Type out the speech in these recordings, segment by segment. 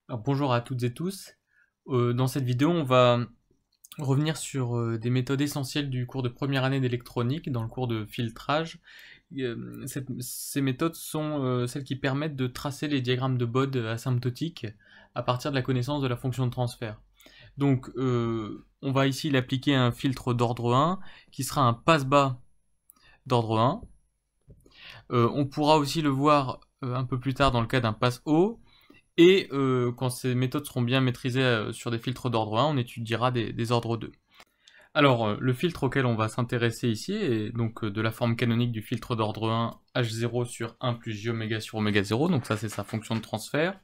Alors, bonjour à toutes et tous. Dans cette vidéo, on va revenir sur des méthodes essentielles du cours de première année d'électronique, dans le cours de filtrage. Ces méthodes sont celles qui permettent de tracer les diagrammes de Bode asymptotiques à partir de la connaissance de la fonction de transfert. Donc, on va ici l'appliquer à un filtre d'ordre 1, qui sera un passe-bas d'ordre 1. On pourra aussi le voir un peu plus tard dans le cas d'un passe-haut. Et quand ces méthodes seront bien maîtrisées sur des filtres d'ordre 1, on étudiera des ordres 2. Alors, le filtre auquel on va s'intéresser ici est donc de la forme canonique du filtre d'ordre 1, H0 sur 1 plus J oméga sur oméga 0, donc ça c'est sa fonction de transfert.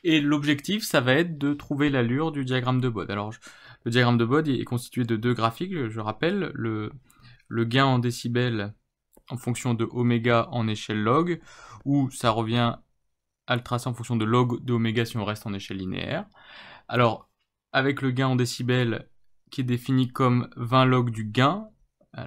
Et l'objectif, ça va être de trouver l'allure du diagramme de Bode. Alors, le diagramme de Bode est constitué de deux graphiques, je rappelle, le gain en décibels en fonction de oméga en échelle log, où ça revient à le tracer en fonction de log de oméga si on reste en échelle linéaire. Alors, avec le gain en décibels qui est défini comme 20 log du gain,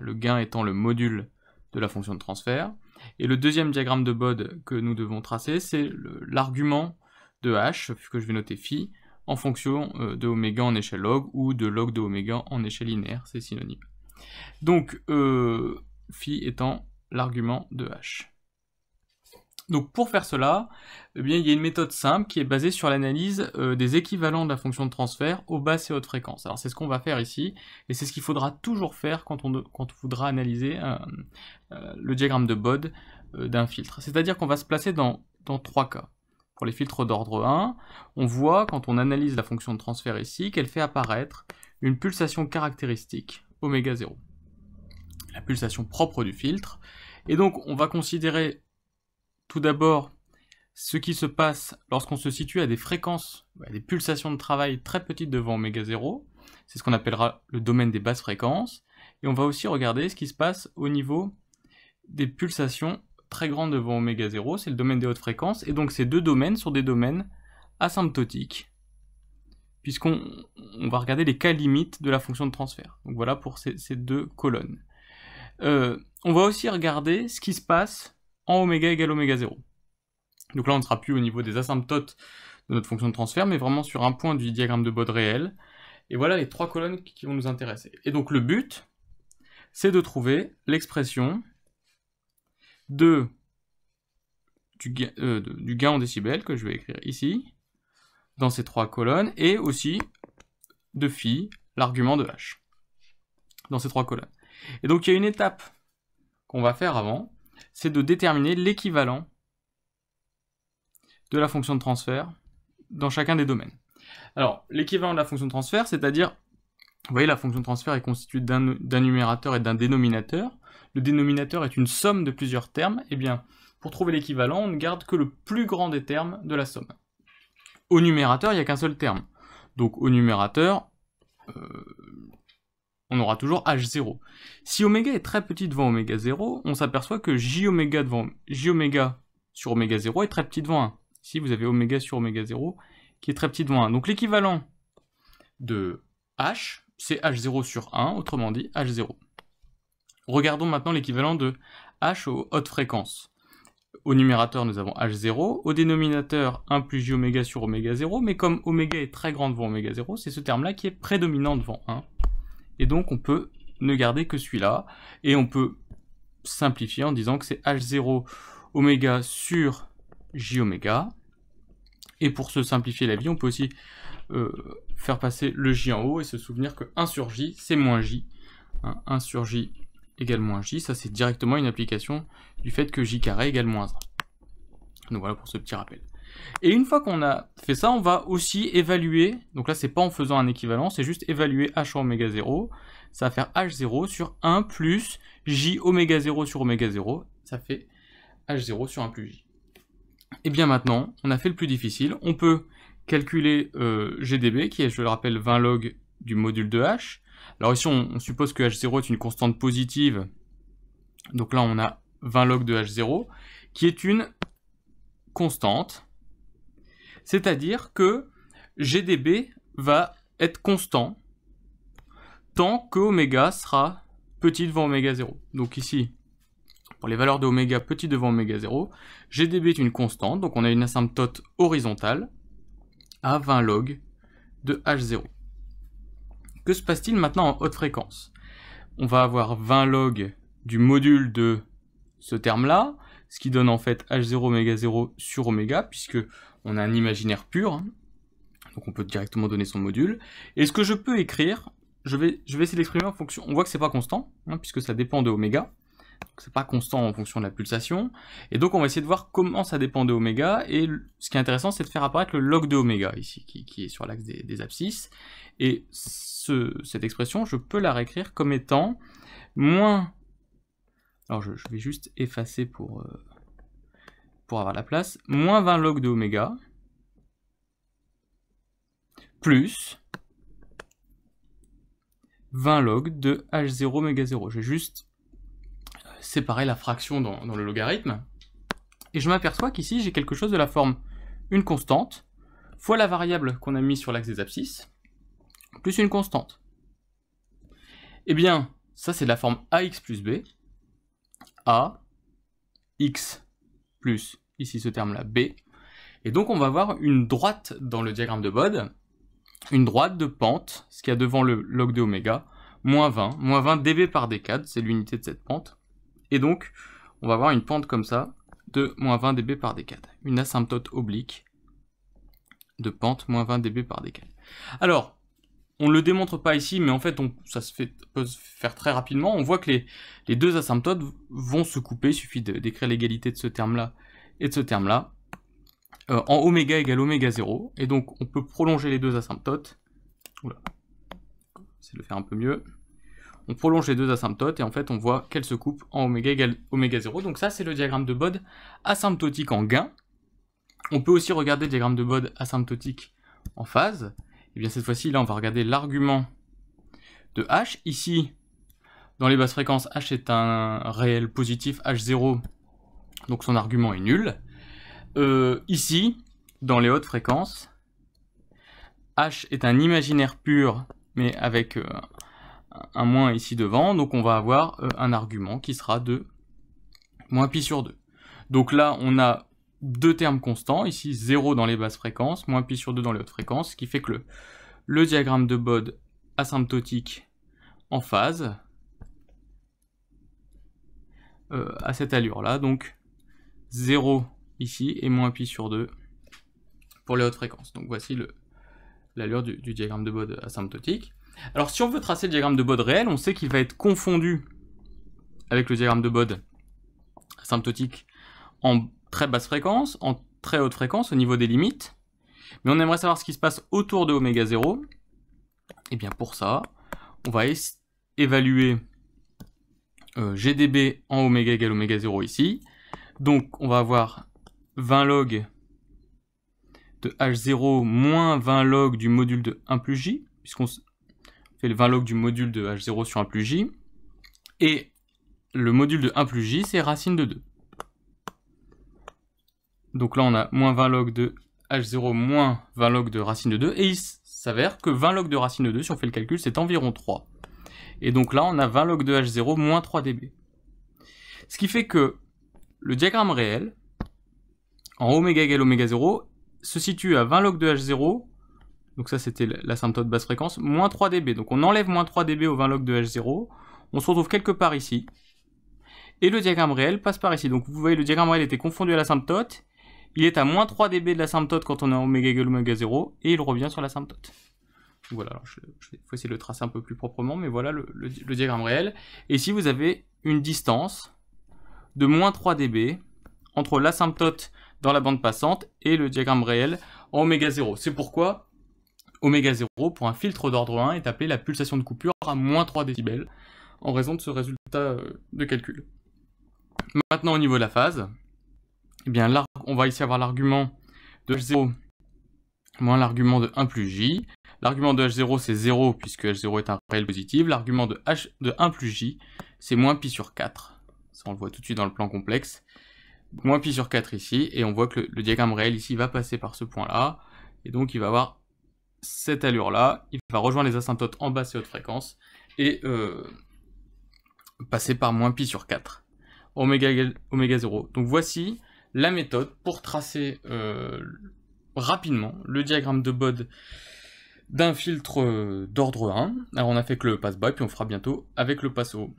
le gain étant le module de la fonction de transfert. Et le deuxième diagramme de Bode que nous devons tracer, c'est l'argument de h, que je vais noter phi, en fonction de oméga en échelle log ou de log de oméga en échelle linéaire, c'est synonyme. Donc, phi étant l'argument de h. Donc pour faire cela, eh bien, il y a une méthode simple qui est basée sur l'analyse des équivalents de la fonction de transfert aux basses et hautes fréquences. Alors c'est ce qu'on va faire ici, et c'est ce qu'il faudra toujours faire quand on voudra analyser le diagramme de Bode d'un filtre. C'est-à-dire qu'on va se placer dans trois cas. Pour les filtres d'ordre 1, on voit quand on analyse la fonction de transfert ici qu'elle fait apparaître une pulsation caractéristique, oméga 0. La pulsation propre du filtre. Et donc on va considérer tout d'abord ce qui se passe lorsqu'on se situe à des fréquences, à des pulsations de travail très petites devant oméga 0, c'est ce qu'on appellera le domaine des basses fréquences, et on va aussi regarder ce qui se passe au niveau des pulsations très grandes devant oméga 0, c'est le domaine des hautes fréquences, et donc ces deux domaines sont des domaines asymptotiques, puisqu'on va regarder les cas limites de la fonction de transfert. Donc voilà pour ces deux colonnes. On va aussi regarder ce qui se passe en oméga égale oméga 0. Donc là, on ne sera plus au niveau des asymptotes de notre fonction de transfert, mais vraiment sur un point du diagramme de Bode réel. Et voilà les trois colonnes qui vont nous intéresser. Et donc le but, c'est de trouver l'expression du gain en décibels, que je vais écrire ici, dans ces trois colonnes, et aussi de phi, l'argument de h, dans ces trois colonnes. Et donc il y a une étape qu'on va faire avant, c'est de déterminer l'équivalent de la fonction de transfert dans chacun des domaines. Alors, l'équivalent de la fonction de transfert, c'est-à-dire, vous voyez, la fonction de transfert est constituée d'un numérateur et d'un dénominateur. Le dénominateur est une somme de plusieurs termes. Eh bien, pour trouver l'équivalent, on ne garde que le plus grand des termes de la somme. Au numérateur, il n'y a qu'un seul terme. Donc, au numérateur, on aura toujours H0. Si oméga est très petit devant oméga 0, on s'aperçoit que J oméga sur oméga 0 est très petit devant 1. Ici, vous avez oméga sur oméga 0 qui est très petit devant 1. Donc l'équivalent de H, c'est H0 sur 1, autrement dit H0. Regardons maintenant l'équivalent de H aux hautes fréquences. Au numérateur, nous avons H0. Au dénominateur, 1 plus J oméga sur oméga 0. Mais comme oméga est très grand devant oméga 0, c'est ce terme-là qui est prédominant devant 1. Et donc on peut ne garder que celui-là, et on peut simplifier en disant que c'est H0 oméga sur J oméga, et pour se simplifier la vie, on peut aussi faire passer le J en haut, et se souvenir que 1 sur J, c'est moins J. 1 sur J égale moins J, ça c'est directement une application du fait que J carré égale moins 1. Donc voilà pour ce petit rappel. Et une fois qu'on a fait ça, on va aussi évaluer, donc là c'est pas en faisant un équivalent, c'est juste évaluer h en oméga 0, ça va faire h0 sur 1 plus j oméga 0 sur oméga 0, ça fait h0 sur 1 plus j. Et bien maintenant, on a fait le plus difficile, on peut calculer GDB, qui est, je le rappelle, 20 log du module de h. Alors ici on suppose que h0 est une constante positive, donc là on a 20 log de h0, qui est une constante, c'est-à-dire que GDB va être constant tant que oméga sera petit devant oméga 0. Donc ici, pour les valeurs de oméga petit devant oméga 0, GDB est une constante, donc on a une asymptote horizontale, à 20 log de H0. Que se passe-t-il maintenant en haute fréquence? On va avoir 20 log du module de ce terme-là, ce qui donne en fait H0 oméga 0 sur oméga, puisque on a un imaginaire pur, hein. Donc on peut directement donner son module. Et ce que je peux écrire, je vais essayer d'exprimer en fonction, on voit que c'est pas constant, hein, puisque ça dépend de oméga, donc c'est pas constant en fonction de la pulsation, et donc on va essayer de voir comment ça dépend de oméga, et ce qui est intéressant c'est de faire apparaître le log de oméga, ici, qui est sur l'axe des abscisses, et cette expression, je peux la réécrire comme étant moins... Alors je vais juste effacer pour avoir la place. Moins 20 log de oméga plus 20 log de H0 oméga 0. Je vais juste séparer la fraction dans le logarithme. Et je m'aperçois qu'ici j'ai quelque chose de la forme une constante fois la variable qu'on a mise sur l'axe des abscisses plus une constante. Eh bien, ça c'est la forme AX plus B. A, X plus, ici ce terme-là, B. Et donc on va avoir une droite dans le diagramme de Bode, une droite de pente, ce qu'il y a devant le log de oméga, moins 20 dB par décade, c'est l'unité de cette pente. Et donc, on va avoir une pente comme ça, de moins 20 dB par décade. Une asymptote oblique de pente, moins 20 dB par décade. Alors, on ne le démontre pas ici, mais en fait, ça peut se faire très rapidement. On voit que les deux asymptotes vont se couper. Il suffit d'écrire l'égalité de ce terme-là et de ce terme-là en oméga égale oméga 0. Et donc, on peut prolonger les deux asymptotes. Oula, c'est de le faire un peu mieux. On prolonge les deux asymptotes et en fait, on voit qu'elles se coupent en oméga égale oméga 0. Donc ça, c'est le diagramme de Bode asymptotique en gain. On peut aussi regarder le diagramme de Bode asymptotique en phase. Et bien cette fois-ci, là, on va regarder l'argument de H. Ici, dans les basses fréquences, H est un réel positif, H0, donc son argument est nul. Ici, dans les hautes fréquences, H est un imaginaire pur, mais avec un moins ici devant, donc on va avoir un argument qui sera de moins pi sur 2. Donc là, on a deux termes constants, ici 0 dans les basses fréquences, moins pi sur 2 dans les hautes fréquences, ce qui fait que le diagramme de Bode asymptotique en phase à cette allure-là, donc 0 ici et moins pi sur 2 pour les hautes fréquences. Donc voici l'allure du diagramme de Bode asymptotique. Alors si on veut tracer le diagramme de Bode réel, on sait qu'il va être confondu avec le diagramme de Bode asymptotique en très basse fréquence, en très haute fréquence au niveau des limites, mais on aimerait savoir ce qui se passe autour de oméga 0. Et bien pour ça, on va évaluer GdB en oméga égale oméga 0 ici. Donc on va avoir 20 log de H0 moins 20 log du module de 1 plus J, puisqu'on fait le 20 log du module de H0 sur 1 plus J. Et le module de 1 plus J, c'est racine de 2. Donc là, on a moins 20 log de H0 moins 20 log de racine de 2. Et il s'avère que 20 log de racine de 2, si on fait le calcul, c'est environ 3. Et donc là, on a 20 log de H0 moins 3 dB. Ce qui fait que le diagramme réel, en oméga égale oméga 0, se situe à 20 log de H0. Donc ça, c'était l'asymptote basse fréquence, moins 3 dB. Donc on enlève moins 3 dB au 20 log de H0. On se retrouve quelque part ici. Et le diagramme réel passe par ici. Donc vous voyez, le diagramme réel était confondu à l'asymptote. Il est à moins 3 dB de l'asymptote quand on est en oméga égale oméga 0, et il revient sur l'asymptote. Voilà, alors je vais essayer de le tracer un peu plus proprement, mais voilà le diagramme réel. Et ici, vous avez une distance de moins 3 dB entre l'asymptote dans la bande passante et le diagramme réel en oméga 0. C'est pourquoi oméga 0, pour un filtre d'ordre 1, est appelé la pulsation de coupure à moins 3 décibels, en raison de ce résultat de calcul. Maintenant, au niveau de la phase, eh bien là, on va ici avoir l'argument de H0 moins l'argument de 1 plus J. L'argument de H0, c'est 0, puisque H0 est un réel positif. L'argument de 1 plus J, c'est moins pi sur 4. Ça, on le voit tout de suite dans le plan complexe. Moins pi sur 4 ici, et on voit que le diagramme réel ici va passer par ce point-là. Et donc, il va avoir cette allure-là. Il va rejoindre les asymptotes en basse et haute fréquence, et passer par moins pi sur 4. Oméga égale oméga 0. Donc voici la méthode pour tracer rapidement le diagramme de Bode d'un filtre d'ordre 1. Alors on a fait que le passe bas, et puis on fera bientôt avec le passe haut.